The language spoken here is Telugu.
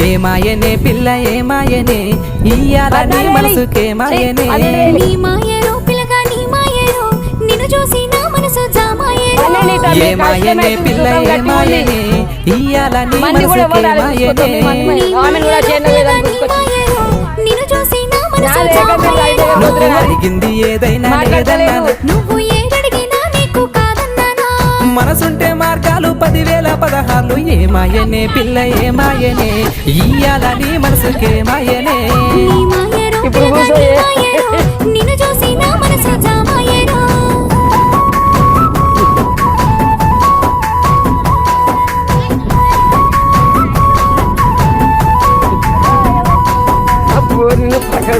ఏమాయనే పిల్ల ఏమాయనే ఇయ్యాల నీ మనసుకే మాయనే నీ మాయరో పిల్లగా నీ మాయరో నిన్ను చూసి నా మనసు జామాయరో ఏమాయనే పిల్ల ఏమాయనే ఇయ్యాల నీ మనసుకే మాయనే నిన్ను చూసి నా మనసు జామాయరో నువ్వు అడిగింది ఏదైనా లేదన్నా నువ్వు ఏదడిగినా నీకు కాదన్నానా మనసుంటే మార్గాలు 10,000 ఏమాయనే పిల్ల ఏమాయనే ఇయ్యాల నీ మనసుకే మాయనే నీ మాయరో పిల్లగా నీ మాయరో నిన్ను చూసి నా మనసు జామాయరో నిన్ను పక్కన